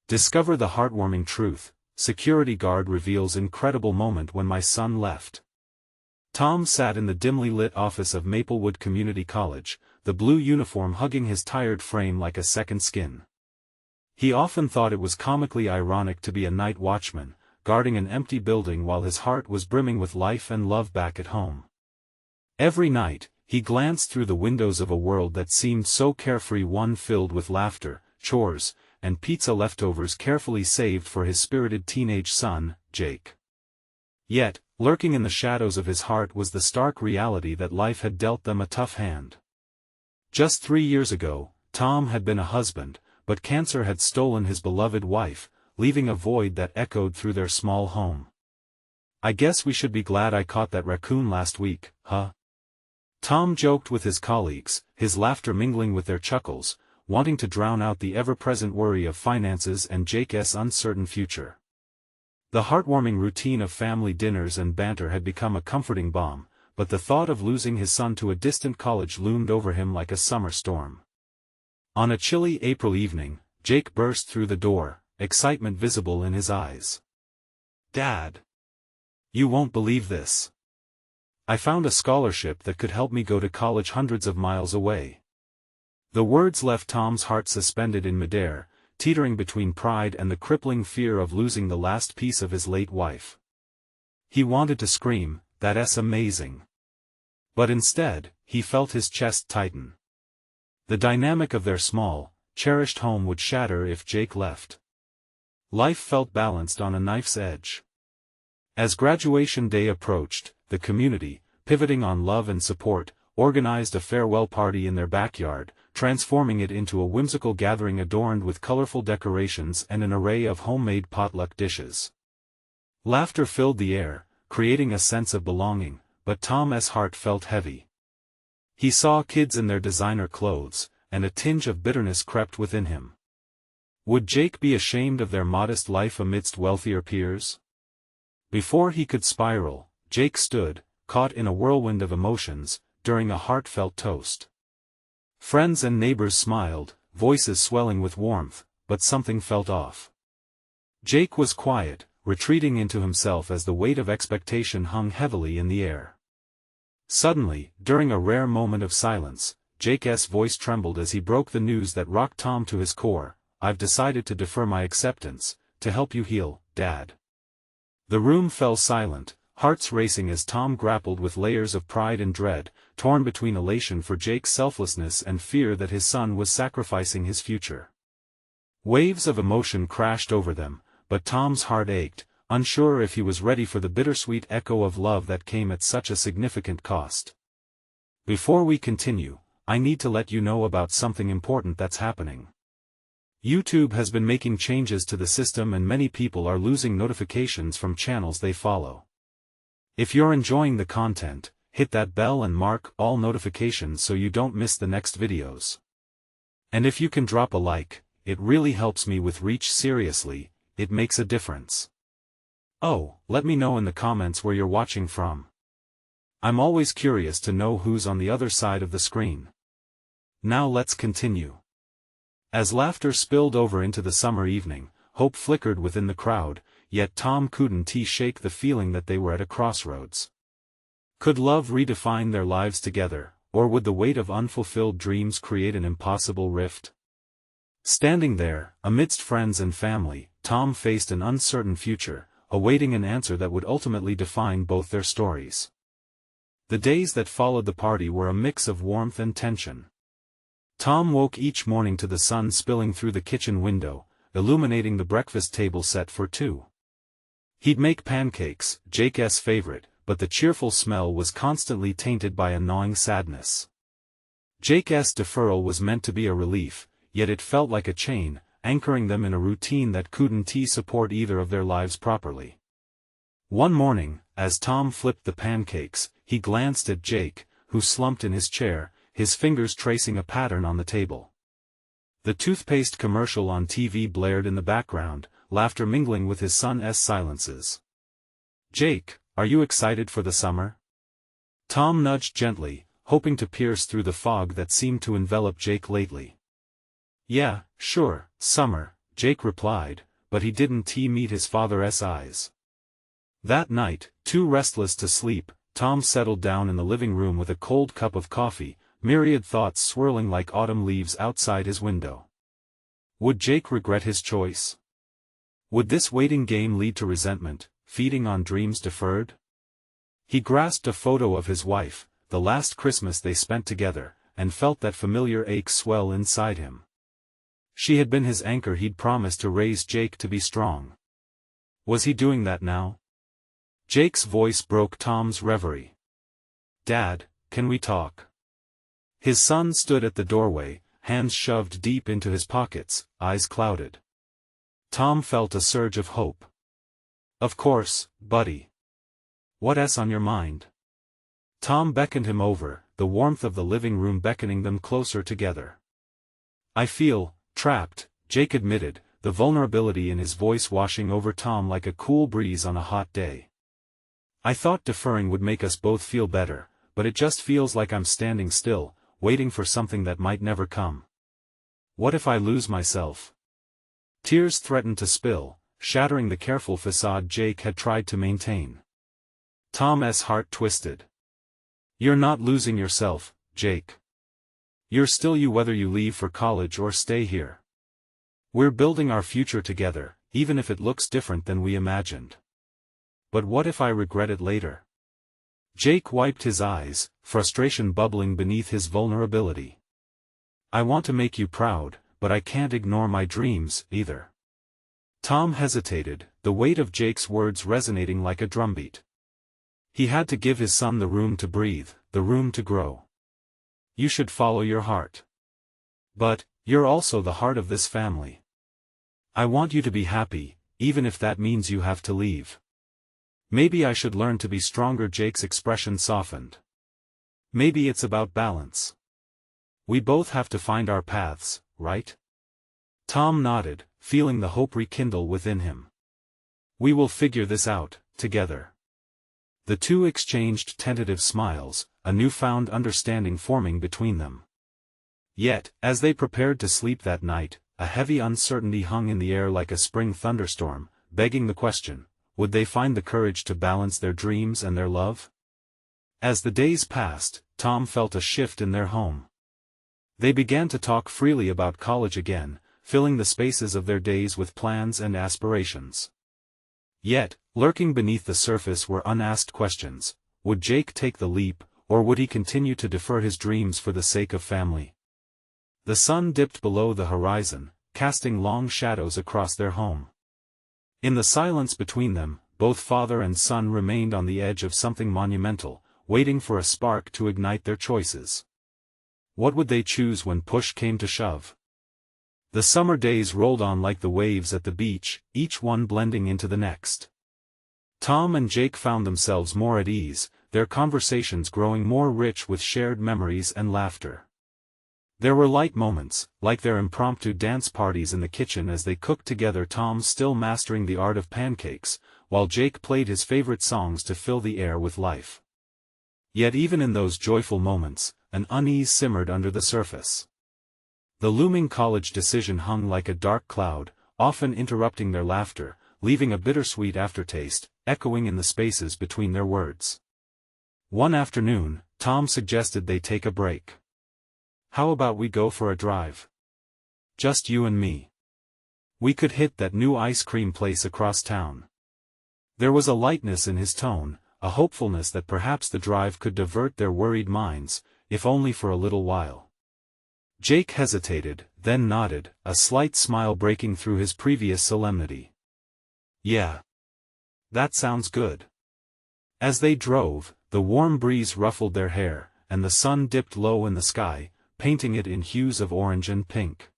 Discover the heartwarming truth. Security guard reveals incredible moment when my son left. Tom sat in the dimly lit office of Maplewood Community College, the blue uniform hugging his tired frame like a second skin. He often thought it was comically ironic to be a night watchman, guarding an empty building while his heart was brimming with life and love back at home. Every night, he glanced through the windows of a world that seemed so carefree, one filled with laughter, chores, and pizza leftovers carefully saved for his spirited teenage son, Jake. Yet, lurking in the shadows of his heart was the stark reality that life had dealt them a tough hand. Just 3 years ago, Tom had been a husband, but cancer had stolen his beloved wife, leaving a void that echoed through their small home. "I guess we should be glad I caught that raccoon last week, huh?" Tom joked with his colleagues, his laughter mingling with their chuckles, wanting to drown out the ever-present worry of finances and Jake's uncertain future. The heartwarming routine of family dinners and banter had become a comforting balm, but the thought of losing his son to a distant college loomed over him like a summer storm. On a chilly April evening, Jake burst through the door, excitement visible in his eyes. "Dad! You won't believe this. I found a scholarship that could help me go to college hundreds of miles away." The words left Tom's heart suspended in midair, teetering between pride and the crippling fear of losing the last piece of his late wife. He wanted to scream, "That's amazing!" But instead, he felt his chest tighten. The dynamic of their small, cherished home would shatter if Jake left. Life felt balanced on a knife's edge. As graduation day approached, the community, pivoting on love and support, organized a farewell party in their backyard, transforming it into a whimsical gathering adorned with colorful decorations and an array of homemade potluck dishes. Laughter filled the air, creating a sense of belonging, but Tom's heart felt heavy. He saw kids in their designer clothes, and a tinge of bitterness crept within him. Would Jake be ashamed of their modest life amidst wealthier peers? Before he could spiral, Jake stood, caught in a whirlwind of emotions, during a heartfelt toast. Friends and neighbors smiled, voices swelling with warmth, but something felt off. Jake was quiet, retreating into himself as the weight of expectation hung heavily in the air. Suddenly, during a rare moment of silence, Jake's voice trembled as he broke the news that rocked Tom to his core. "I've decided to defer my acceptance, to help you heal, Dad." The room fell silent, hearts racing as Tom grappled with layers of pride and dread, torn between elation for Jake's selflessness and fear that his son was sacrificing his future. Waves of emotion crashed over them, but Tom's heart ached, unsure if he was ready for the bittersweet echo of love that came at such a significant cost. Before we continue, I need to let you know about something important that's happening. YouTube has been making changes to the system and many people are losing notifications from channels they follow. If you're enjoying the content, hit that bell and mark all notifications so you don't miss the next videos. And if you can drop a like, it really helps me with reach. Seriously, it makes a difference. Oh, let me know in the comments where you're watching from. I'm always curious to know who's on the other side of the screen. Now let's continue. As laughter spilled over into the summer evening, hope flickered within the crowd, yet Tom couldn't shake the feeling that they were at a crossroads. Could love redefine their lives together, or would the weight of unfulfilled dreams create an impossible rift? Standing there, amidst friends and family, Tom faced an uncertain future, awaiting an answer that would ultimately define both their stories. The days that followed the party were a mix of warmth and tension. Tom woke each morning to the sun spilling through the kitchen window, illuminating the breakfast table set for two. He'd make pancakes, Jake's favorite, but the cheerful smell was constantly tainted by a gnawing sadness. Jake's deferral was meant to be a relief, yet it felt like a chain, anchoring them in a routine that couldn't support either of their lives properly. One morning, as Tom flipped the pancakes, he glanced at Jake, who slumped in his chair, his fingers tracing a pattern on the table. The toothpaste commercial on TV blared in the background, laughter mingling with his son's silences. "Jake, are you excited for the summer?" Tom nudged gently, hoping to pierce through the fog that seemed to envelop Jake lately. "Yeah, sure, summer," Jake replied, but he didn't meet his father's eyes. That night, too restless to sleep, Tom settled down in the living room with a cold cup of coffee, myriad thoughts swirling like autumn leaves outside his window. Would Jake regret his choice? Would this waiting game lead to resentment, feeding on dreams deferred? He grasped a photo of his wife, the last Christmas they spent together, and felt that familiar ache swell inside him. She had been his anchor he'd promised to raise Jake to be strong. Was he doing that now? Jake's voice broke Tom's reverie. "Dad, can we talk?" His son stood at the doorway, hands shoved deep into his pockets, eyes clouded. Tom felt a surge of hope. "Of course, buddy. What's on your mind?" Tom beckoned him over, the warmth of the living room beckoning them closer together. "I feel trapped," Jake admitted, the vulnerability in his voice washing over Tom like a cool breeze on a hot day. "I thought deferring would make us both feel better, but it just feels like I'm standing still, waiting for something that might never come. What if I lose myself?" Tears threatened to spill, shattering the careful facade Jake had tried to maintain. Tom's heart twisted. "You're not losing yourself, Jake. You're still you whether you leave for college or stay here. We're building our future together, even if it looks different than we imagined. But what if I regret it later?" Jake wiped his eyes, frustration bubbling beneath his vulnerability. "I want to make you proud, but I can't ignore my dreams, either." Tom hesitated, the weight of Jake's words resonating like a drumbeat. He had to give his son the room to breathe, the room to grow. "You should follow your heart. But, you're also the heart of this family. I want you to be happy, even if that means you have to leave. Maybe I should learn to be stronger." Jake's expression softened. "Maybe it's about balance. We both have to find our paths, right?" Tom nodded, feeling the hope rekindle within him. "We will figure this out, together." The two exchanged tentative smiles, a newfound understanding forming between them. Yet, as they prepared to sleep that night, a heavy uncertainty hung in the air like a spring thunderstorm, begging the question, would they find the courage to balance their dreams and their love? As the days passed, Tom felt a shift in their home. They began to talk freely about college again, filling the spaces of their days with plans and aspirations. Yet, lurking beneath the surface were unasked questions. Would Jake take the leap, or would he continue to defer his dreams for the sake of family? The sun dipped below the horizon, casting long shadows across their home. In the silence between them, both father and son remained on the edge of something monumental, waiting for a spark to ignite their choices. What would they choose when push came to shove? The summer days rolled on like the waves at the beach, each one blending into the next. Tom and Jake found themselves more at ease, their conversations growing more rich with shared memories and laughter. There were light moments, like their impromptu dance parties in the kitchen as they cooked together, Tom still mastering the art of pancakes, while Jake played his favorite songs to fill the air with life. Yet even in those joyful moments, an unease simmered under the surface. The looming college decision hung like a dark cloud, often interrupting their laughter, leaving a bittersweet aftertaste, echoing in the spaces between their words. One afternoon, Tom suggested they take a break. "How about we go for a drive? Just you and me. We could hit that new ice cream place across town." There was a lightness in his tone, a hopefulness that perhaps the drive could divert their worried minds, if only for a little while. Jake hesitated, then nodded, a slight smile breaking through his previous solemnity. "Yeah. That sounds good." As they drove, the warm breeze ruffled their hair, and the sun dipped low in the sky, painting it in hues of orange and pink.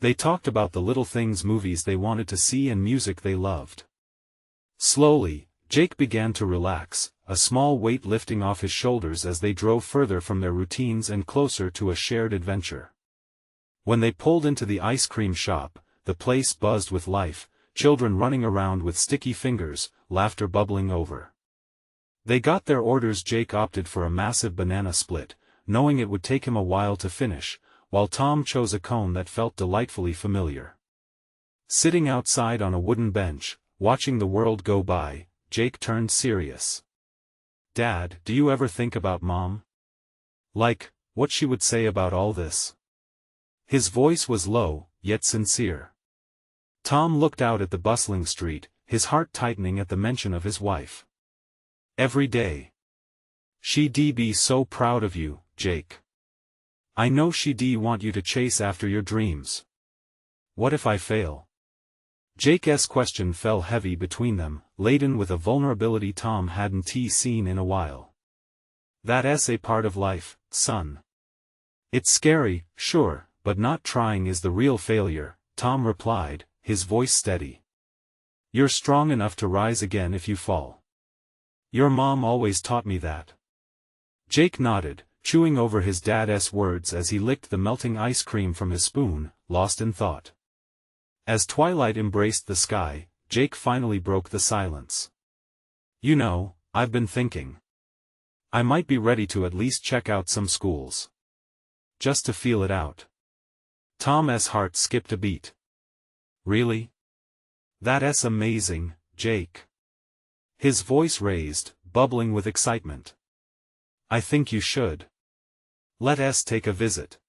They talked about the little things, movies they wanted to see and music they loved. Slowly, Jake began to relax, a small weight lifting off his shoulders as they drove further from their routines and closer to a shared adventure. When they pulled into the ice cream shop, the place buzzed with life, children running around with sticky fingers, laughter bubbling over. They got their orders. Jake opted for a massive banana split, knowing it would take him a while to finish, while Tom chose a cone that felt delightfully familiar. Sitting outside on a wooden bench, watching the world go by, Jake turned serious. "Dad, do you ever think about Mom? Like, what she would say about all this?" His voice was low, yet sincere. Tom looked out at the bustling street, his heart tightening at the mention of his wife. "Every day. She'd be so proud of you, Jake. I know she'd want you to chase after your dreams. What if I fail?" Jake's question fell heavy between them, laden with a vulnerability Tom hadn't seen in a while. "That's a part of life, son. It's scary, sure, but not trying is the real failure," Tom replied, his voice steady. "You're strong enough to rise again if you fall. Your mom always taught me that." Jake nodded, chewing over his dad's words as he licked the melting ice cream from his spoon, lost in thought. As twilight embraced the sky, Jake finally broke the silence. "You know, I've been thinking. I might be ready to at least check out some schools. Just to feel it out." Tom's heart skipped a beat. "Really? That's amazing, Jake." His voice raised, bubbling with excitement. "I think you should. Let us take a visit."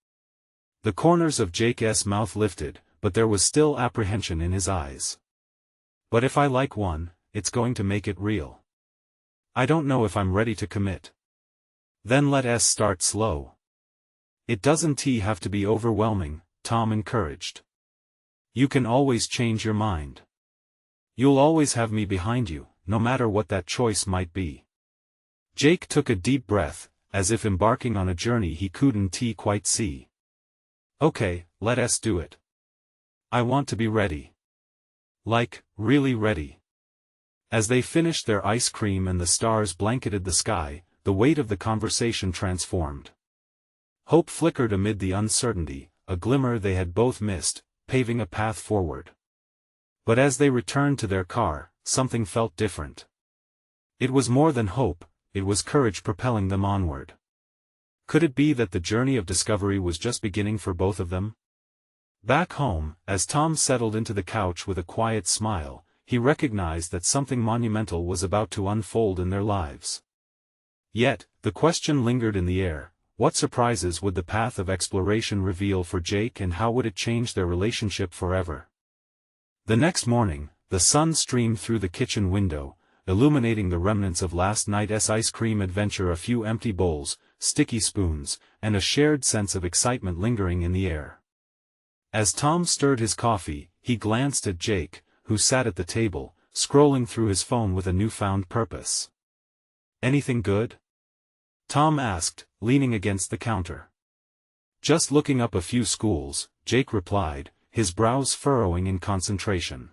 The corners of Jake's mouth lifted, but there was still apprehension in his eyes. "But if I like one, it's going to make it real. I don't know if I'm ready to commit." "Then let us start slow. It doesn't have to be overwhelming," Tom encouraged. "You can always change your mind. You'll always have me behind you, no matter what that choice might be." Jake took a deep breath, as if embarking on a journey he couldn't quite see. "Okay, let us do it. I want to be ready. Like, really ready." As they finished their ice cream and the stars blanketed the sky, the weight of the conversation transformed. Hope flickered amid the uncertainty, a glimmer they had both missed, paving a path forward. But as they returned to their car, something felt different. It was more than hope, it was courage propelling them onward. Could it be that the journey of discovery was just beginning for both of them? Back home, as Tom settled into the couch with a quiet smile, he recognized that something monumental was about to unfold in their lives. Yet, the question lingered in the air: what surprises would the path of exploration reveal for Jake, and how would it change their relationship forever? The next morning, the sun streamed through the kitchen window, illuminating the remnants of last night's ice cream adventure, a few empty bowls, sticky spoons, and a shared sense of excitement lingering in the air. As Tom stirred his coffee, he glanced at Jake, who sat at the table, scrolling through his phone with a newfound purpose. "Anything good?" Tom asked, leaning against the counter. "Just looking up a few schools," Jake replied, his brows furrowing in concentration.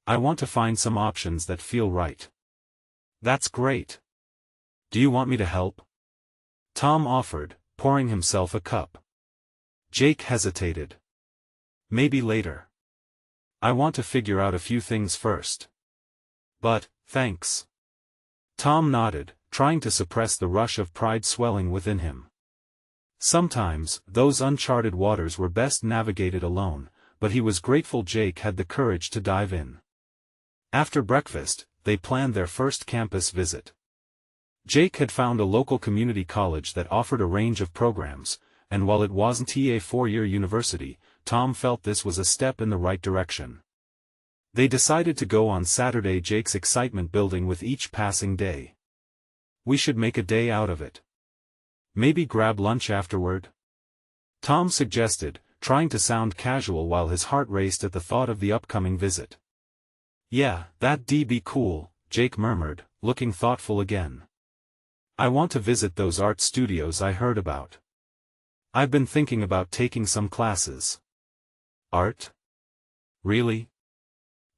"I want to find some options that feel right." "That's great. Do you want me to help?" Tom offered, pouring himself a cup. Jake hesitated. "Maybe later. I want to figure out a few things first." "But, thanks." Tom nodded, trying to suppress the rush of pride swelling within him. Sometimes, those uncharted waters were best navigated alone, but he was grateful Jake had the courage to dive in. After breakfast, they planned their first campus visit. Jake had found a local community college that offered a range of programs, and while it wasn't a four-year university, Tom felt this was a step in the right direction. They decided to go on Saturday, Jake's excitement building with each passing day. "We should make a day out of it. Maybe grab lunch afterward?" Tom suggested, trying to sound casual while his heart raced at the thought of the upcoming visit. "Yeah, that'd be cool," Jake murmured, looking thoughtful again. "I want to visit those art studios I heard about. I've been thinking about taking some classes." "Art? Really?"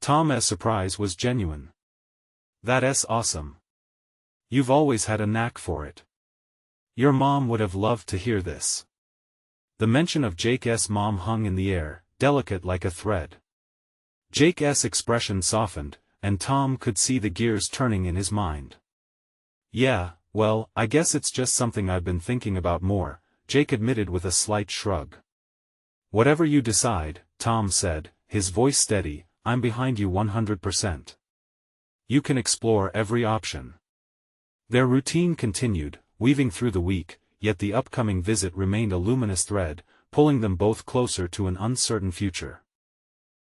Tom's surprise was genuine. "That's awesome. You've always had a knack for it. Your mom would have loved to hear this." The mention of Jake's mom hung in the air, delicate like a thread. Jake's expression softened, and Tom could see the gears turning in his mind. "Yeah, well, I guess it's just something I've been thinking about more," Jake admitted with a slight shrug. "Whatever you decide," Tom said, his voice steady, "I'm behind you 100%. You can explore every option." Their routine continued, weaving through the week, yet the upcoming visit remained a luminous thread, pulling them both closer to an uncertain future.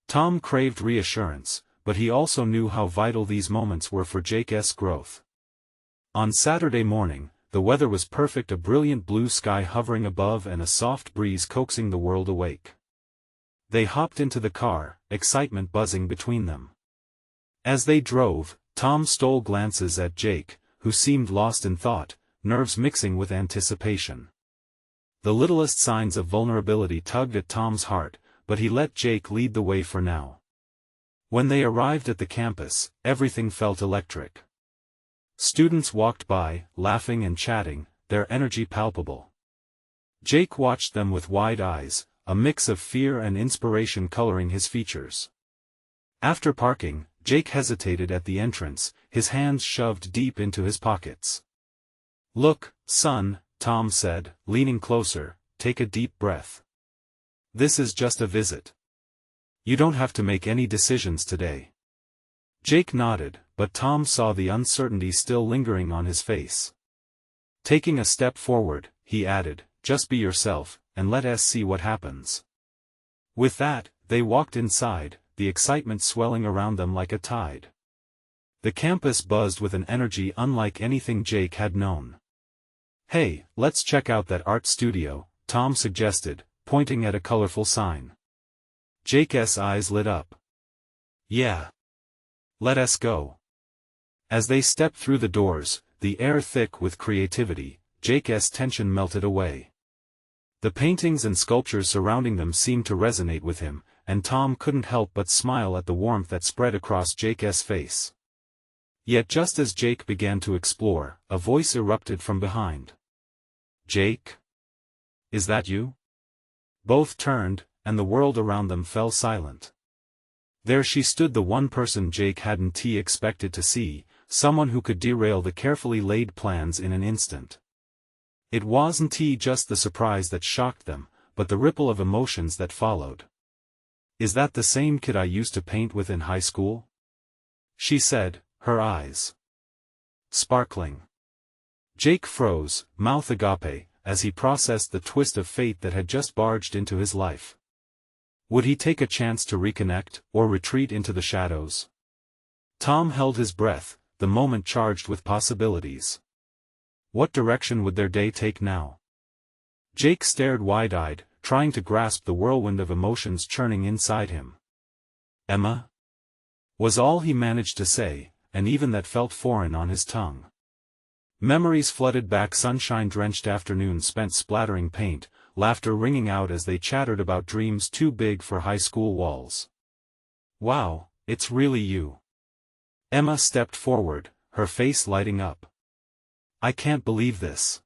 Tom craved reassurance, but he also knew how vital these moments were for Jake's growth. On Saturday morning, the weather was perfect, a brilliant blue sky hovering above and a soft breeze coaxing the world awake. They hopped into the car, excitement buzzing between them. As they drove, Tom stole glances at Jake, who seemed lost in thought, nerves mixing with anticipation. The littlest signs of vulnerability tugged at Tom's heart, but he let Jake lead the way for now. When they arrived at the campus, everything felt electric. Students walked by, laughing and chatting, their energy palpable. Jake watched them with wide eyes, a mix of fear and inspiration coloring his features. After parking, Jake hesitated at the entrance, his hands shoved deep into his pockets. "Look, son," Tom said, leaning closer, "take a deep breath. This is just a visit. You don't have to make any decisions today." Jake nodded, but Tom saw the uncertainty still lingering on his face. Taking a step forward, he added, "Just be yourself, and let us see what happens." With that, they walked inside, the excitement swelling around them like a tide. The campus buzzed with an energy unlike anything Jake had known. "Hey, let's check out that art studio," Tom suggested, pointing at a colorful sign. Jake's eyes lit up. "Yeah. Let us go." As they stepped through the doors, the air thick with creativity, Jake's tension melted away. The paintings and sculptures surrounding them seemed to resonate with him, and Tom couldn't help but smile at the warmth that spread across Jake's face. Yet just as Jake began to explore, a voice erupted from behind. "Jake? Is that you?" Both turned, and the world around them fell silent. There she stood, the one person Jake hadn't expected to see, someone who could derail the carefully laid plans in an instant. It wasn't just the surprise that shocked them, but the ripple of emotions that followed. "Is that the same kid I used to paint with in high school?" she said, her eyes sparkling. Jake froze, mouth agape, as he processed the twist of fate that had just barged into his life. Would he take a chance to reconnect, or retreat into the shadows? Tom held his breath, the moment charged with possibilities. What direction would their day take now? Jake stared wide-eyed, trying to grasp the whirlwind of emotions churning inside him. "Emma?" was all he managed to say, and even that felt foreign on his tongue. Memories flooded back, sunshine-drenched afternoons spent splattering paint, laughter ringing out as they chattered about dreams too big for high school walls. "Wow, it's really you." Emma stepped forward, her face lighting up. "I can't believe this.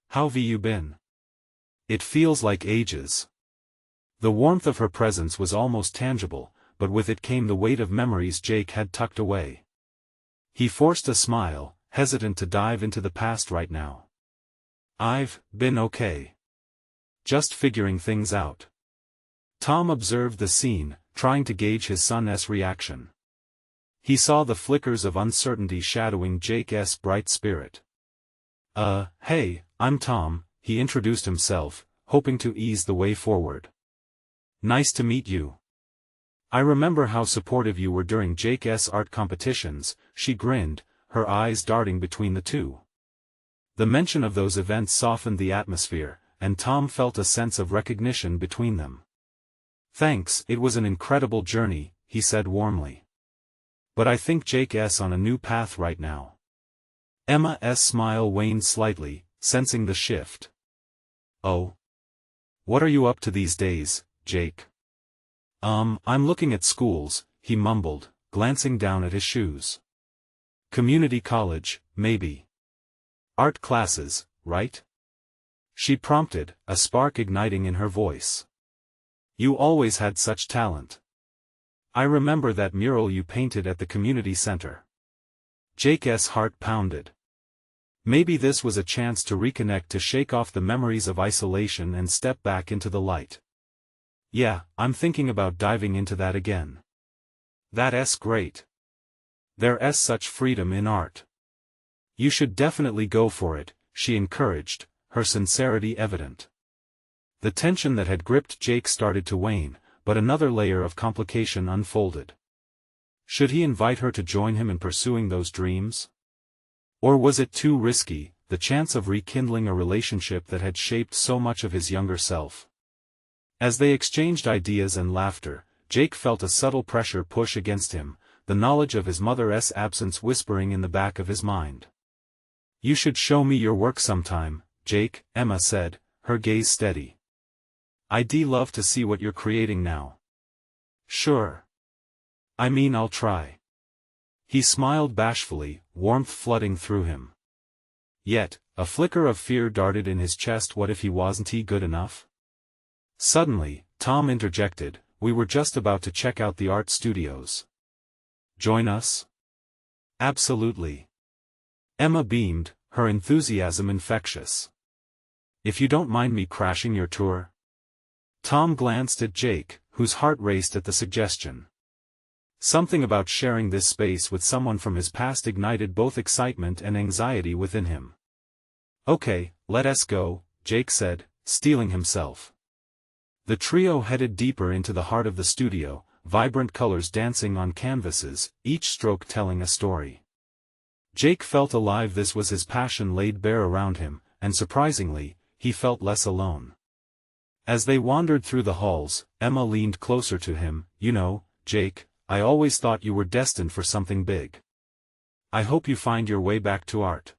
How've you been? It feels like ages." The warmth of her presence was almost tangible, but with it came the weight of memories Jake had tucked away. He forced a smile, hesitant to dive into the past right now. "I've been okay. Just figuring things out." Tom observed the scene, trying to gauge his son's reaction. He saw the flickers of uncertainty shadowing Jake's bright spirit. Hey, I'm Tom," he introduced himself, hoping to ease the way forward. "Nice to meet you. I remember how supportive you were during Jake's art competitions," she grinned, her eyes darting between the two. The mention of those events softened the atmosphere, and Tom felt a sense of recognition between them. "Thanks, it was an incredible journey," he said warmly. "But I think Jake's on a new path right now." Emma's smile waned slightly, sensing the shift. "Oh? What are you up to these days, Jake?" I'm looking at schools," he mumbled, glancing down at his shoes. "Community college, maybe. Art classes, right?" she prompted, a spark igniting in her voice. "You always had such talent. I remember that mural you painted at the community center." Jake's heart pounded. Maybe this was a chance to reconnect, to shake off the memories of isolation and step back into the light. Yeah, I'm thinking about diving into that again. That's great. There's such freedom in art. You should definitely go for it, she encouraged, her sincerity evident. The tension that had gripped Jake started to wane, but another layer of complication unfolded. Should he invite her to join him in pursuing those dreams? Or was it too risky, the chance of rekindling a relationship that had shaped so much of his younger self? As they exchanged ideas and laughter, Jake felt a subtle pressure push against him, the knowledge of his mother's absence whispering in the back of his mind. You should show me your work sometime, Jake, Emma said, her gaze steady. I'd love to see what you're creating now. Sure. I mean, I'll try. He smiled bashfully, warmth flooding through him. Yet, a flicker of fear darted in his chest. What if he wasn't good enough? Suddenly, Tom interjected, we were just about to check out the art studios. Join us? Absolutely. Emma beamed, her enthusiasm infectious. If you don't mind me crashing your tour? Tom glanced at Jake, whose heart raced at the suggestion. Something about sharing this space with someone from his past ignited both excitement and anxiety within him. Okay, let us go, Jake said, steeling himself. The trio headed deeper into the heart of the studio, vibrant colors dancing on canvases, each stroke telling a story. Jake felt alive. This was his passion laid bare around him, and surprisingly, he felt less alone. As they wandered through the halls, Emma leaned closer to him. You know, Jake, I always thought you were destined for something big. I hope you find your way back to art.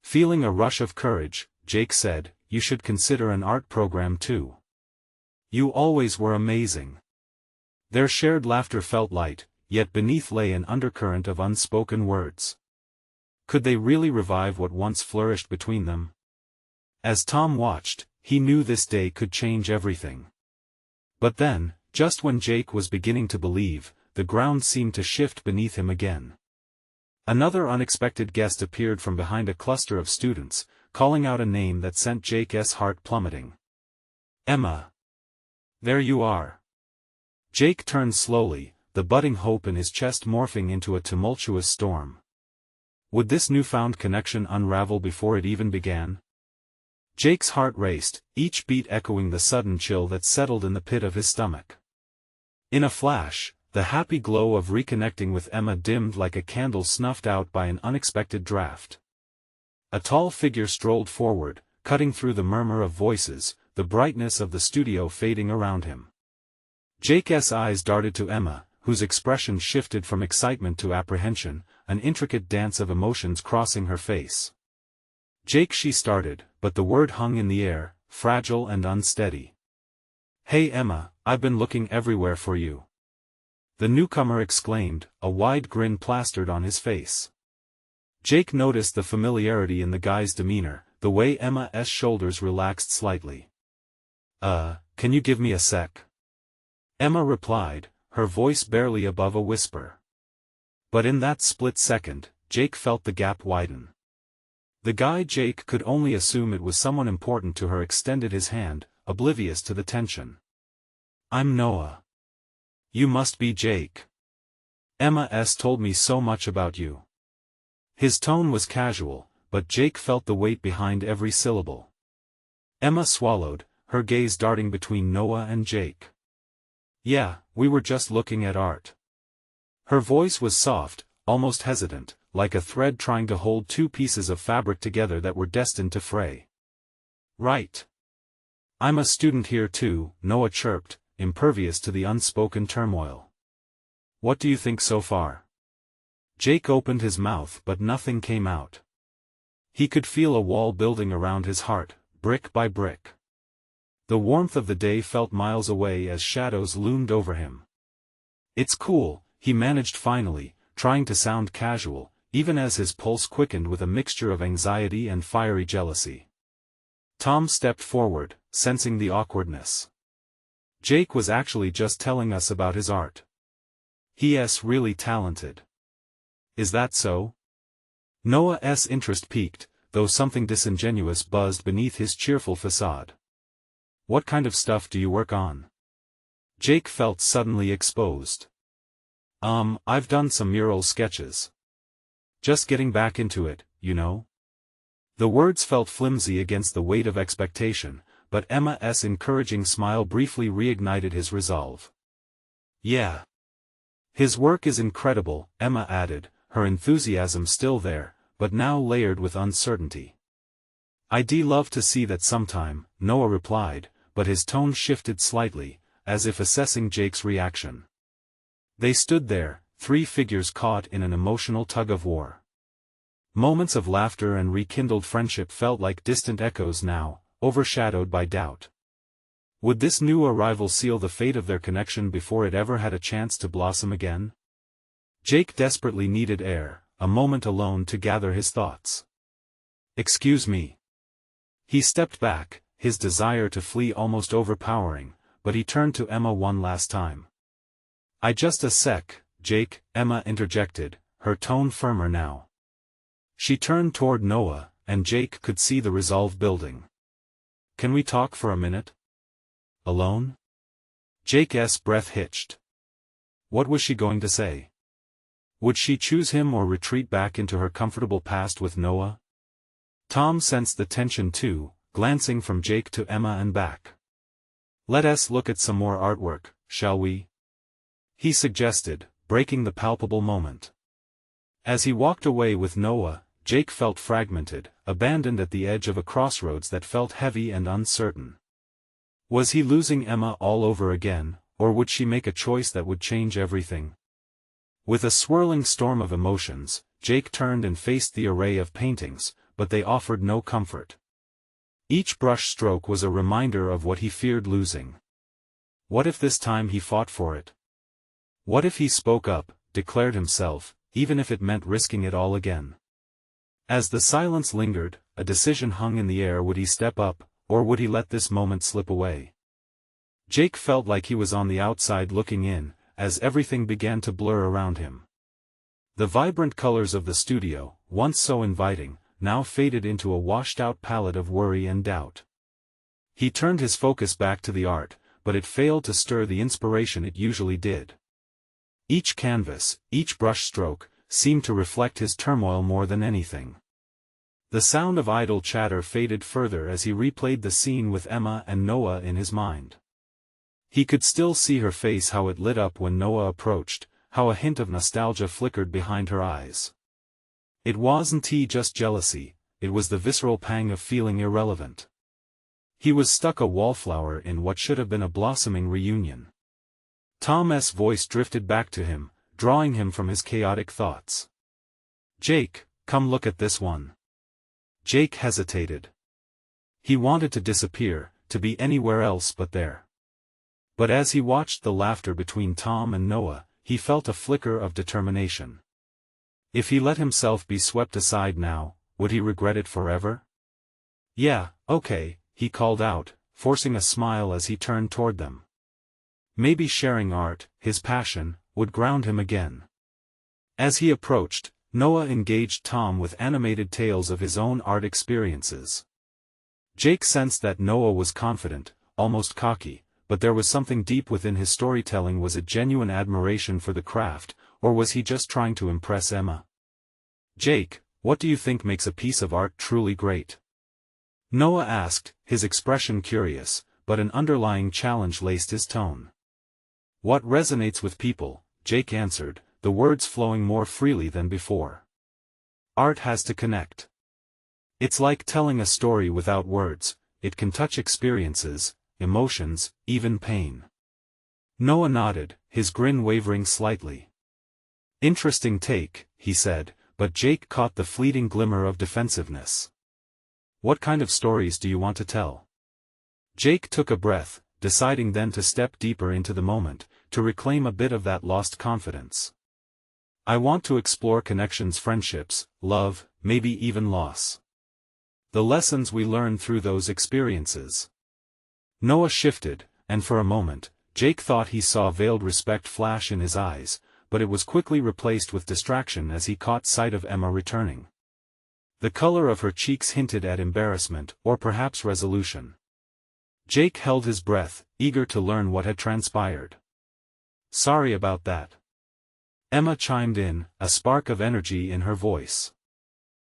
Feeling a rush of courage, Jake said, you should consider an art program too. You always were amazing. Their shared laughter felt light, yet beneath lay an undercurrent of unspoken words. Could they really revive what once flourished between them? As Tom watched, he knew this day could change everything. But then, just when Jake was beginning to believe, the ground seemed to shift beneath him again. Another unexpected guest appeared from behind a cluster of students, calling out a name that sent Jake's heart plummeting. Emma. There you are. Jake turned slowly, the budding hope in his chest morphing into a tumultuous storm. Would this newfound connection unravel before it even began? Jake's heart raced, each beat echoing the sudden chill that settled in the pit of his stomach. In a flash, the happy glow of reconnecting with Emma dimmed like a candle snuffed out by an unexpected draft. A tall figure strolled forward, cutting through the murmur of voices, the brightness of the studio fading around him. Jake's eyes darted to Emma, whose expression shifted from excitement to apprehension, an intricate dance of emotions crossing her face. Jake, she started, but the word hung in the air, fragile and unsteady. Hey Emma, I've been looking everywhere for you. The newcomer exclaimed, a wide grin plastered on his face. Jake noticed the familiarity in the guy's demeanor, the way Emma's shoulders relaxed slightly. Can you give me a sec? Emma replied, her voice barely above a whisper. But in that split second, Jake felt the gap widen. The guy Jake could only assume it was someone important to her extended his hand, oblivious to the tension. I'm Noah. You must be Jake. Emma's told me so much about you. His tone was casual, but Jake felt the weight behind every syllable. Emma swallowed, her gaze darting between Noah and Jake. Yeah, we were just looking at art. Her voice was soft, almost hesitant, like a thread trying to hold two pieces of fabric together that were destined to fray. Right. I'm a student here too, Noah chirped, impervious to the unspoken turmoil. What do you think so far? Jake opened his mouth but nothing came out. He could feel a wall building around his heart, brick by brick. The warmth of the day felt miles away as shadows loomed over him. It's cool, he managed finally, trying to sound casual, even as his pulse quickened with a mixture of anxiety and fiery jealousy. Tom stepped forward, sensing the awkwardness. Jake was actually just telling us about his art. He's really talented. Is that so? Noah's interest peaked, though something disingenuous buzzed beneath his cheerful facade. What kind of stuff do you work on? Jake felt suddenly exposed. I've done some mural sketches. Just getting back into it, you know? The words felt flimsy against the weight of expectation, but Emma's encouraging smile briefly reignited his resolve. Yeah. His work is incredible, Emma added, her enthusiasm still there, but now layered with uncertainty. I'd love to see that sometime, Noah replied, but his tone shifted slightly, as if assessing Jake's reaction. They stood there, three figures caught in an emotional tug-of-war. Moments of laughter and rekindled friendship felt like distant echoes now, overshadowed by doubt. Would this new arrival seal the fate of their connection before it ever had a chance to blossom again? Jake desperately needed air, a moment alone to gather his thoughts. Excuse me. He stepped back, his desire to flee almost overpowering, but he turned to Emma one last time. Just a sec, Jake, Emma interjected, her tone firmer now. She turned toward Noah, and Jake could see the resolve building. Can we talk for a minute? Alone? Jake's breath hitched. What was she going to say? Would she choose him or retreat back into her comfortable past with Noah? Tom sensed the tension too, glancing from Jake to Emma and back. Let's look at some more artwork, shall we? He suggested, breaking the palpable moment. As he walked away with Noah, Jake felt fragmented, abandoned at the edge of a crossroads that felt heavy and uncertain. Was he losing Emma all over again, or would she make a choice that would change everything? With a swirling storm of emotions, Jake turned and faced the array of paintings, but they offered no comfort. Each brush stroke was a reminder of what he feared losing. What if this time he fought for it? What if he spoke up, declared himself, even if it meant risking it all again? As the silence lingered, a decision hung in the air. Would he step up, or would he let this moment slip away? Jake felt like he was on the outside looking in, as everything began to blur around him. The vibrant colors of the studio, once so inviting, now faded into a washed-out palette of worry and doubt. He turned his focus back to the art, but it failed to stir the inspiration it usually did. Each canvas, each brushstroke, seemed to reflect his turmoil more than anything. The sound of idle chatter faded further as he replayed the scene with Emma and Noah in his mind. He could still see her face, how it lit up when Noah approached, how a hint of nostalgia flickered behind her eyes. It wasn't just jealousy, it was the visceral pang of feeling irrelevant. He was stuck, a wallflower in what should have been a blossoming reunion. Tom's voice drifted back to him, drawing him from his chaotic thoughts. Jake, come look at this one. Jake hesitated. He wanted to disappear, to be anywhere else but there. But as he watched the laughter between Tom and Noah, he felt a flicker of determination. If he let himself be swept aside now, would he regret it forever? Yeah, okay, he called out, forcing a smile as he turned toward them. Maybe sharing art, his passion, would ground him again. As he approached, Noah engaged Tom with animated tales of his own art experiences. Jake sensed that Noah was confident, almost cocky, but there was something deep within his storytelling. Was it genuine admiration for the craft, or was he just trying to impress Emma? Jake, what do you think makes a piece of art truly great? Noah asked, his expression curious, but an underlying challenge laced his tone. What resonates with people, Jake answered, the words flowing more freely than before. Art has to connect. It's like telling a story without words, it can touch experiences, emotions, even pain. Noah nodded, his grin wavering slightly. Interesting take, he said, but Jake caught the fleeting glimmer of defensiveness. What kind of stories do you want to tell? Jake took a breath, deciding then to step deeper into the moment, to reclaim a bit of that lost confidence. I want to explore connections, friendships, love, maybe even loss. The lessons we learn through those experiences. Noah shifted, and for a moment, Jake thought he saw veiled respect flash in his eyes, but it was quickly replaced with distraction as he caught sight of Emma returning. The color of her cheeks hinted at embarrassment, or perhaps resolution. Jake held his breath, eager to learn what had transpired. Sorry about that. Emma chimed in, a spark of energy in her voice.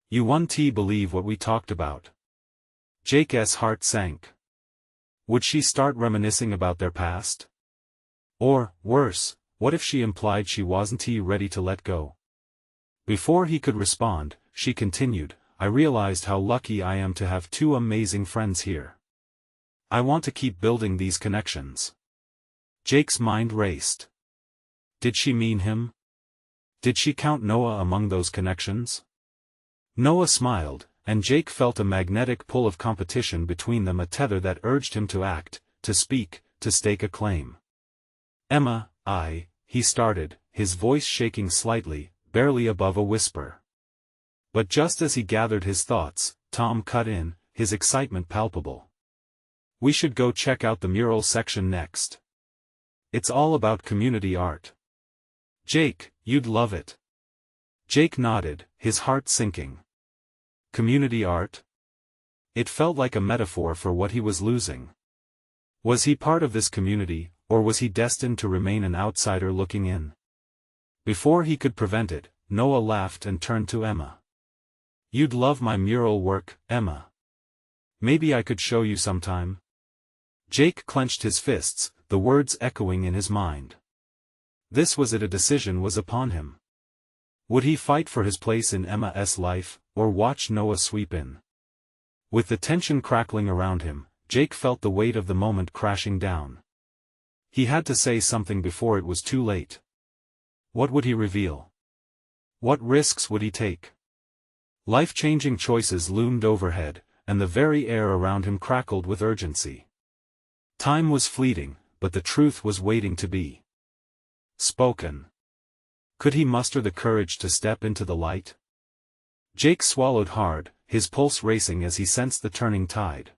You won't believe what we talked about. Jake's heart sank. Would she start reminiscing about their past? Or, worse, what if she implied she wasn't ready to let go? Before he could respond, she continued, I realized how lucky I am to have two amazing friends here. I want to keep building these connections. Jake's mind raced. Did she mean him? Did she count Noah among those connections? Noah smiled, and Jake felt a magnetic pull of competition between them, a tether that urged him to act, to speak, to stake a claim. Emma, he started, his voice shaking slightly, barely above a whisper. But just as he gathered his thoughts, Tom cut in, his excitement palpable. We should go check out the mural section next. It's all about community art. Jake, you'd love it. Jake nodded, his heart sinking. Community art? It felt like a metaphor for what he was losing. Was he part of this community, or was he destined to remain an outsider looking in? Before he could prevent it, Noah laughed and turned to Emma. You'd love my mural work, Emma. Maybe I could show you sometime. Jake clenched his fists, the words echoing in his mind. This was it, a decision was upon him. Would he fight for his place in Emma's life, or watch Noah sweep in? With the tension crackling around him, Jake felt the weight of the moment crashing down. He had to say something before it was too late. What would he reveal? What risks would he take? Life-changing choices loomed overhead, and the very air around him crackled with urgency. Time was fleeting, but the truth was waiting to be spoken. Could he muster the courage to step into the light? Jake swallowed hard, his pulse racing as he sensed the turning tide.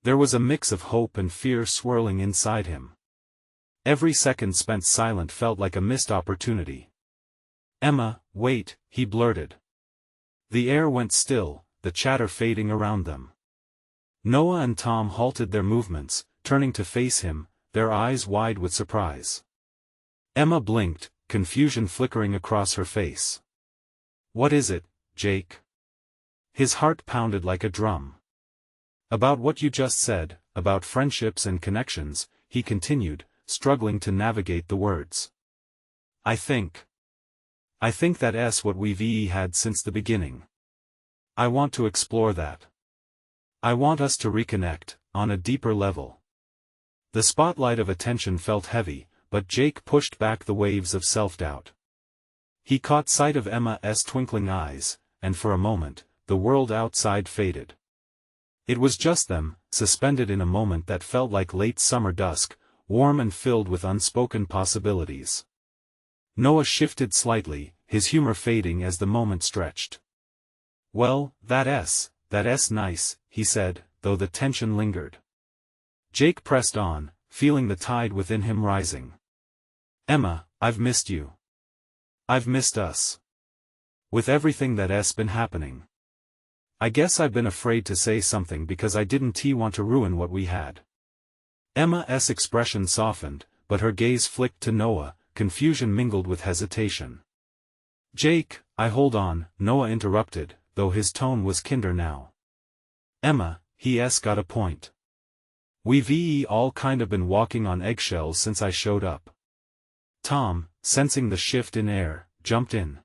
There was a mix of hope and fear swirling inside him. Every second spent silent felt like a missed opportunity. Emma, wait, he blurted. The air went still, the chatter fading around them. Noah and Tom halted their movements, turning to face him, their eyes wide with surprise. Emma blinked, confusion flickering across her face. What is it, Jake? His heart pounded like a drum. About what you just said, about friendships and connections, he continued, struggling to navigate the words. I think that's what we've had since the beginning. I want to explore that. I want us to reconnect, on a deeper level. The spotlight of attention felt heavy, but Jake pushed back the waves of self-doubt. He caught sight of Emma's twinkling eyes, and for a moment, the world outside faded. It was just them, suspended in a moment that felt like late summer dusk, warm and filled with unspoken possibilities. Noah shifted slightly, his humor fading as the moment stretched. Well, that's nice, he said, though the tension lingered. Jake pressed on, feeling the tide within him rising. Emma, I've missed you. I've missed us. With everything that's been happening. I guess I've been afraid to say something because I didn't want to ruin what we had. Emma's expression softened, but her gaze flicked to Noah, confusion mingled with hesitation. Jake, hold on, Noah interrupted, though his tone was kinder now. Emma, he's got a point. We've all kind of been walking on eggshells since I showed up. Tom, sensing the shift in air, jumped in.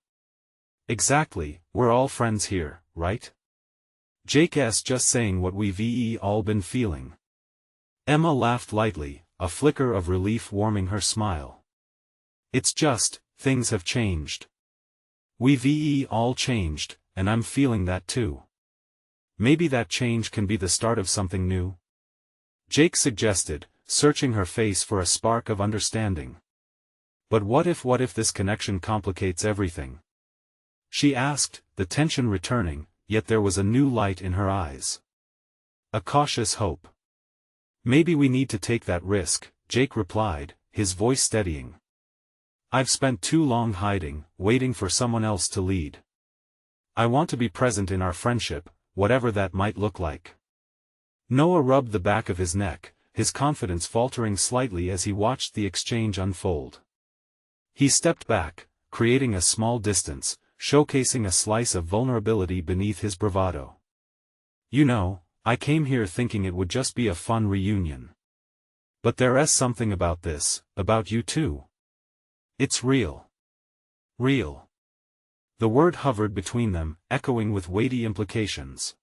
Exactly, we're all friends here, right? Jake's just saying what we've all been feeling. Emma laughed lightly, a flicker of relief warming her smile. It's just, things have changed. We've all changed, and I'm feeling that too. Maybe that change can be the start of something new? Jake suggested, searching her face for a spark of understanding. But what if this connection complicates everything? She asked, the tension returning, yet there was a new light in her eyes. A cautious hope. Maybe we need to take that risk, Jake replied, his voice steadying. I've spent too long hiding, waiting for someone else to lead. I want to be present in our friendship, whatever that might look like. Noah rubbed the back of his neck, his confidence faltering slightly as he watched the exchange unfold. He stepped back, creating a small distance, showcasing a slice of vulnerability beneath his bravado. You know, I came here thinking it would just be a fun reunion. But there's something about this, about you too. It's real. Real. The word hovered between them, echoing with weighty implications.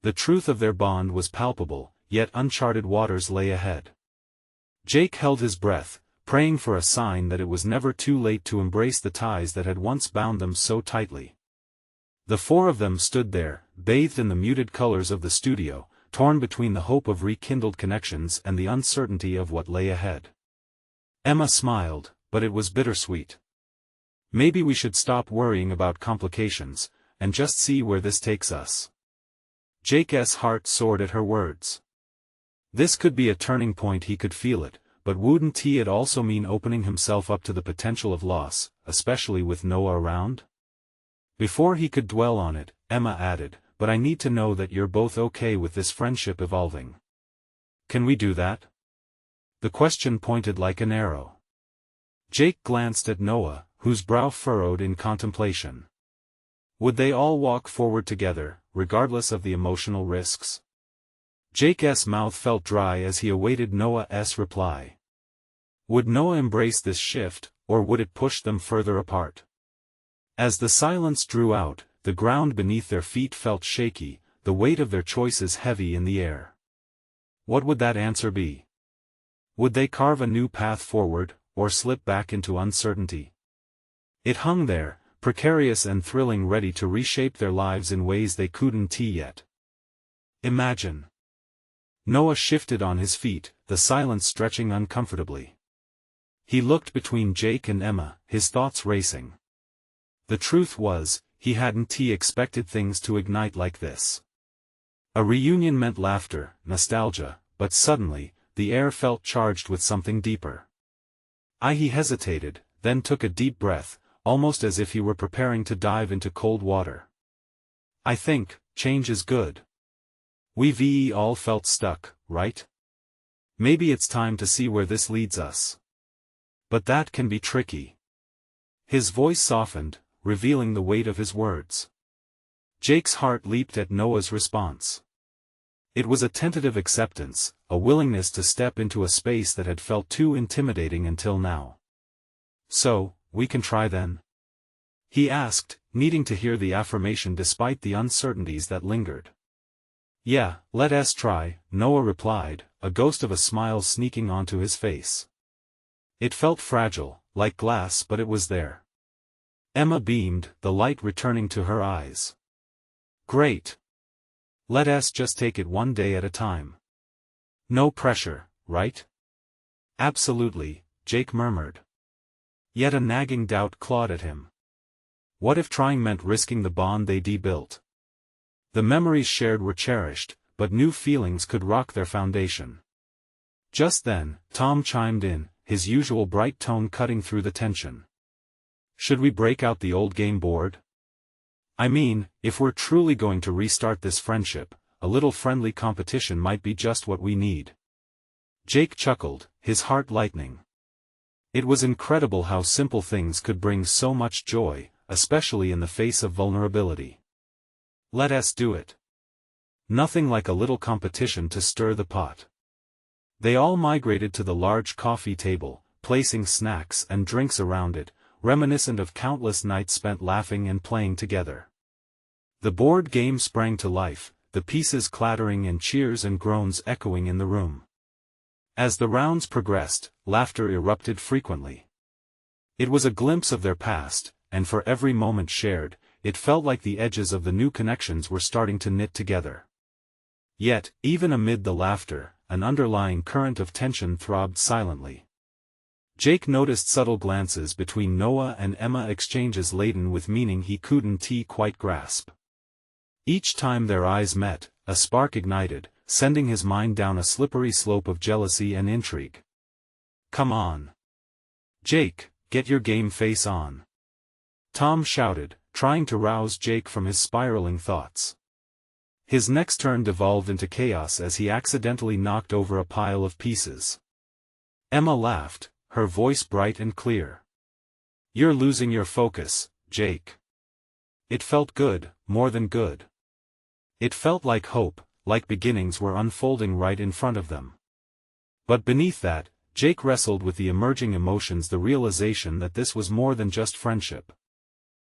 The truth of their bond was palpable, yet uncharted waters lay ahead. Jake held his breath, praying for a sign that it was never too late to embrace the ties that had once bound them so tightly. The four of them stood there, bathed in the muted colors of the studio, torn between the hope of rekindled connections and the uncertainty of what lay ahead. Emma smiled, but it was bittersweet. Maybe we should stop worrying about complications, and just see where this takes us. Jake's heart soared at her words. This could be a turning point, he could feel it, but wouldn't it also mean opening himself up to the potential of loss, especially with Noah around? Before he could dwell on it, Emma added, but I need to know that you're both okay with this friendship evolving. Can we do that? The question pointed like an arrow. Jake glanced at Noah, whose brow furrowed in contemplation. Would they all walk forward together, regardless of the emotional risks? Jake's mouth felt dry as he awaited Noah's reply. Would Noah embrace this shift, or would it push them further apart? As the silence drew out, the ground beneath their feet felt shaky, the weight of their choices heavy in the air. What would that answer be? Would they carve a new path forward, or slip back into uncertainty? It hung there, precarious and thrilling, ready to reshape their lives in ways they couldn't yet imagine. Noah shifted on his feet, the silence stretching uncomfortably. He looked between Jake and Emma, his thoughts racing. The truth was, he hadn't expected things to ignite like this. A reunion meant laughter, nostalgia, but suddenly, the air felt charged with something deeper. He hesitated, then took a deep breath, almost as if he were preparing to dive into cold water. I think, change is good. We've all felt stuck, right? Maybe it's time to see where this leads us. But that can be tricky. His voice softened, revealing the weight of his words. Jake's heart leaped at Noah's response. It was a tentative acceptance, a willingness to step into a space that had felt too intimidating until now. So, we can try then? He asked, needing to hear the affirmation despite the uncertainties that lingered. Yeah, let us try, Noah replied, a ghost of a smile sneaking onto his face. It felt fragile, like glass, but it was there. Emma beamed, the light returning to her eyes. Great. Let us just take it one day at a time. No pressure, right? Absolutely, Jake murmured. Yet a nagging doubt clawed at him. What if trying meant risking the bond they'd built? The memories shared were cherished, but new feelings could rock their foundation. Just then, Tom chimed in, his usual bright tone cutting through the tension. Should we break out the old game board? I mean, if we're truly going to restart this friendship, a little friendly competition might be just what we need. Jake chuckled, his heart lightening. It was incredible how simple things could bring so much joy, especially in the face of vulnerability. Let us do it. Nothing like a little competition to stir the pot. They all migrated to the large coffee table, placing snacks and drinks around it, reminiscent of countless nights spent laughing and playing together. The board game sprang to life, the pieces clattering and cheers and groans echoing in the room. As the rounds progressed, laughter erupted frequently. It was a glimpse of their past, and for every moment shared, it felt like the edges of the new connections were starting to knit together. Yet, even amid the laughter, an underlying current of tension throbbed silently. Jake noticed subtle glances between Noah and Emma, exchanges laden with meaning he couldn't quite grasp. Each time their eyes met, a spark ignited, sending his mind down a slippery slope of jealousy and intrigue. Come on. Jake, get your game face on. Tom shouted, trying to rouse Jake from his spiraling thoughts. His next turn devolved into chaos as he accidentally knocked over a pile of pieces. Emma laughed, her voice bright and clear. "You're losing your focus, Jake." It felt good, more than good. It felt like hope, like beginnings were unfolding right in front of them. But beneath that, Jake wrestled with the emerging emotions, the realization that this was more than just friendship.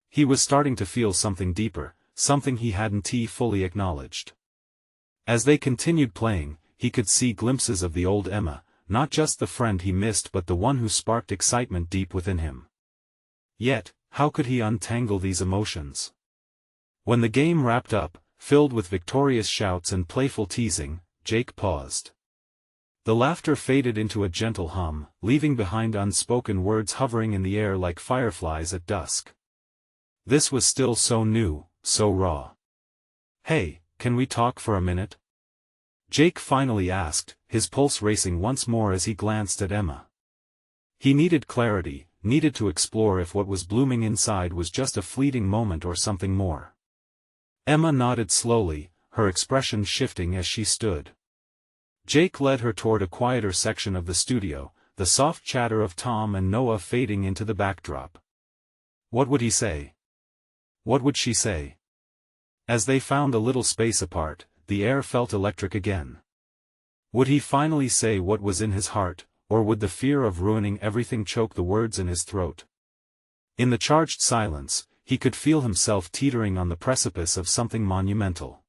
He was starting to feel something deeper, something he hadn't fully acknowledged. As they continued playing, he could see glimpses of the old Emma, not just the friend he missed but the one who sparked excitement deep within him. Yet, how could he untangle these emotions? When the game wrapped up, filled with victorious shouts and playful teasing, Jake paused. The laughter faded into a gentle hum, leaving behind unspoken words hovering in the air like fireflies at dusk. This was still so new, so raw. "Hey, can we talk for a minute?" Jake finally asked, his pulse racing once more as he glanced at Emma. He needed clarity, needed to explore if what was blooming inside was just a fleeting moment or something more. Emma nodded slowly, her expression shifting as she stood. Jake led her toward a quieter section of the studio, the soft chatter of Tom and Noah fading into the backdrop. What would he say? What would she say? As they found a little space apart, the air felt electric again. Would he finally say what was in his heart, or would the fear of ruining everything choke the words in his throat? In the charged silence, he could feel himself teetering on the precipice of something monumental.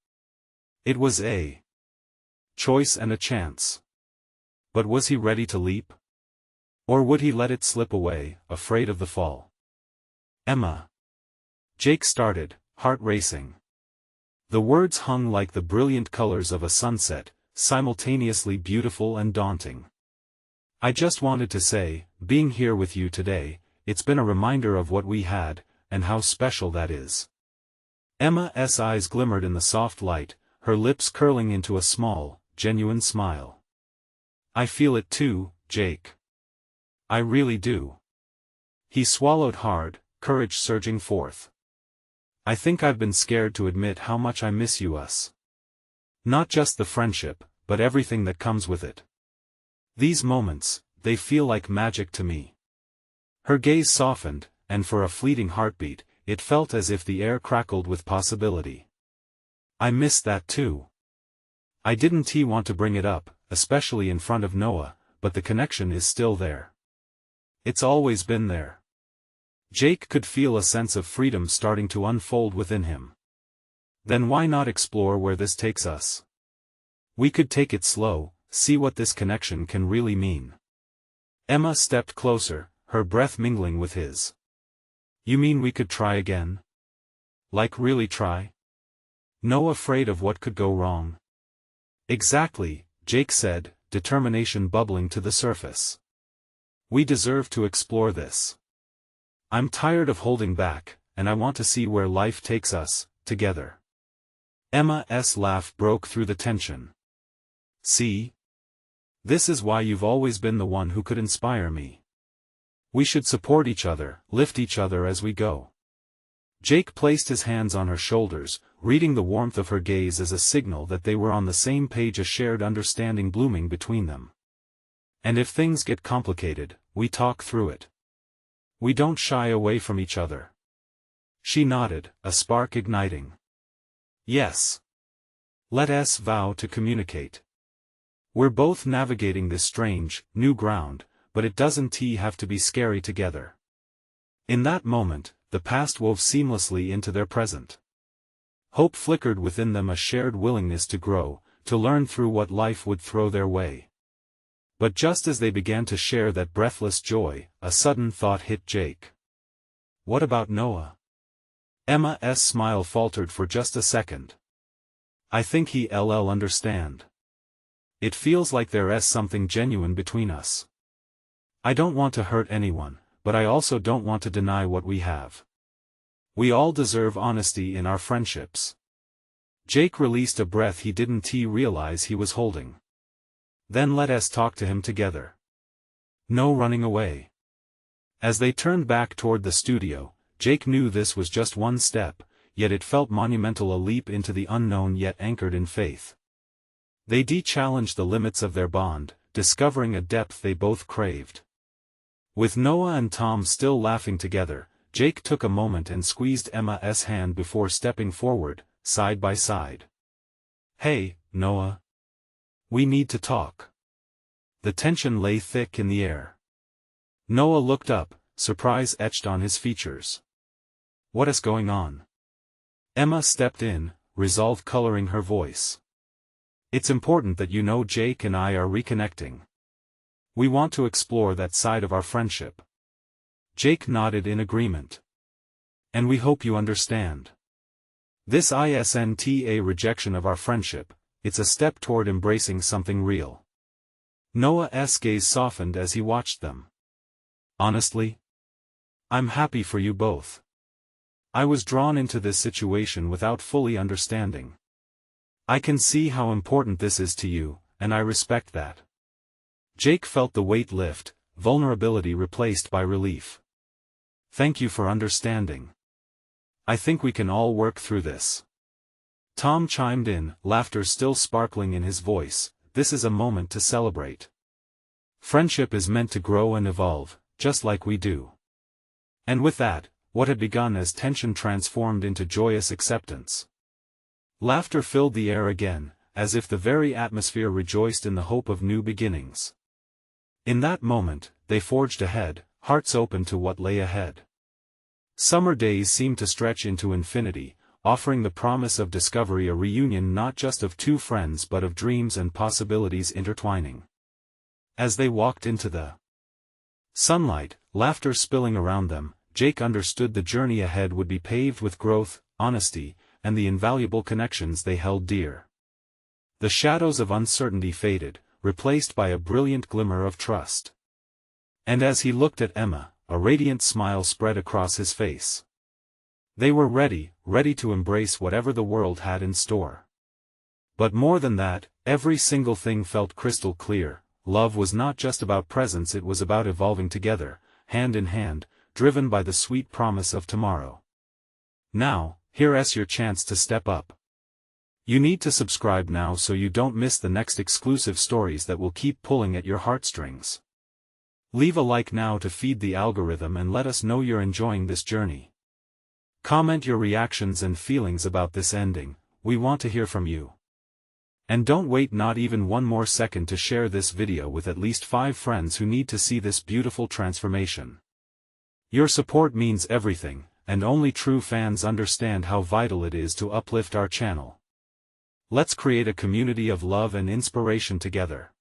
It was a choice and a chance. But was he ready to leap? Or would he let it slip away, afraid of the fall? "Emma." Jake started, heart racing. The words hung like the brilliant colors of a sunset, simultaneously beautiful and daunting. "I just wanted to say, being here with you today, it's been a reminder of what we had, and how special that is." Emma's eyes glimmered in the soft light, her lips curling into a small, genuine smile. "I feel it too, Jake. I really do." He swallowed hard, courage surging forth. "I think I've been scared to admit how much I miss you us. Not just the friendship, but everything that comes with it. These moments, they feel like magic to me." Her gaze softened, and for a fleeting heartbeat, it felt as if the air crackled with possibility. "I miss that too." I didn't want to bring it up, especially in front of Noah, but the connection is still there. It's always been there. Jake could feel a sense of freedom starting to unfold within him. Then why not explore where this takes us? We could take it slow, see what this connection can really mean. Emma stepped closer, her breath mingling with his. "You mean we could try again? Like really try? No afraid of what could go wrong?" "Exactly," Jake said, determination bubbling to the surface. "We deserve to explore this. I'm tired of holding back, and I want to see where life takes us, together." Emma's laugh broke through the tension. "See? This is why you've always been the one who could inspire me. We should support each other, lift each other as we go." Jake placed his hands on her shoulders, reading the warmth of her gaze as a signal that they were on the same page, a shared understanding blooming between them. "And if things get complicated, we talk through it. We don't shy away from each other." She nodded, a spark igniting. "Yes. Let us vow to communicate. We're both navigating this strange, new ground, but it doesn't have to be scary together." In that moment, the past wove seamlessly into their present. Hope flickered within them, a shared willingness to grow, to learn through what life would throw their way. But just as they began to share that breathless joy, a sudden thought hit Jake. What about Noah? Emma's smile faltered for just a second. "I think he'll understand. It feels like there's something genuine between us. I don't want to hurt anyone, but I also don't want to deny what we have. We all deserve honesty in our friendships." Jake released a breath he didn't realize he was holding. "Then let us talk to him together. No running away." As they turned back toward the studio, Jake knew this was just one step, yet it felt monumental, a leap into the unknown yet anchored in faith. They challenged the limits of their bond, discovering a depth they both craved. With Noah and Tom still laughing together, Jake took a moment and squeezed Emma's hand before stepping forward, side by side. "Hey, Noah. We need to talk." The tension lay thick in the air. Noah looked up, surprise etched on his features. "What is going on?" Emma stepped in, resolve coloring her voice. "It's important that you know Jake and I are reconnecting. We want to explore that side of our friendship." Jake nodded in agreement. "And we hope you understand. This isn't a rejection of our friendship, it's a step toward embracing something real." Noah's gaze softened as he watched them. "Honestly? I'm happy for you both. I was drawn into this situation without fully understanding. I can see how important this is to you, and I respect that." Jake felt the weight lift, vulnerability replaced by relief. "Thank you for understanding. I think we can all work through this." Tom chimed in, laughter still sparkling in his voice. "This is a moment to celebrate. Friendship is meant to grow and evolve, just like we do." And with that, what had begun as tension transformed into joyous acceptance. Laughter filled the air again, as if the very atmosphere rejoiced in the hope of new beginnings. In that moment, they forged ahead, hearts open to what lay ahead. Summer days seemed to stretch into infinity, offering the promise of discovery, a reunion not just of two friends but of dreams and possibilities intertwining. As they walked into the sunlight, laughter spilling around them, Jake understood the journey ahead would be paved with growth, honesty, and the invaluable connections they held dear. The shadows of uncertainty faded, replaced by a brilliant glimmer of trust. And as he looked at Emma, a radiant smile spread across his face. They were ready to embrace whatever the world had in store. But more than that, every single thing felt crystal clear. Love was not just about presence, it was about evolving together, hand in hand, driven by the sweet promise of tomorrow. Now, here's your chance to step up. You need to subscribe now so you don't miss the next exclusive stories that will keep pulling at your heartstrings. Leave a like now to feed the algorithm and let us know you're enjoying this journey. Comment your reactions and feelings about this ending, we want to hear from you. And don't wait not even one more second to share this video with at least 5 friends who need to see this beautiful transformation. Your support means everything, and only true fans understand how vital it is to uplift our channel. Let's create a community of love and inspiration together.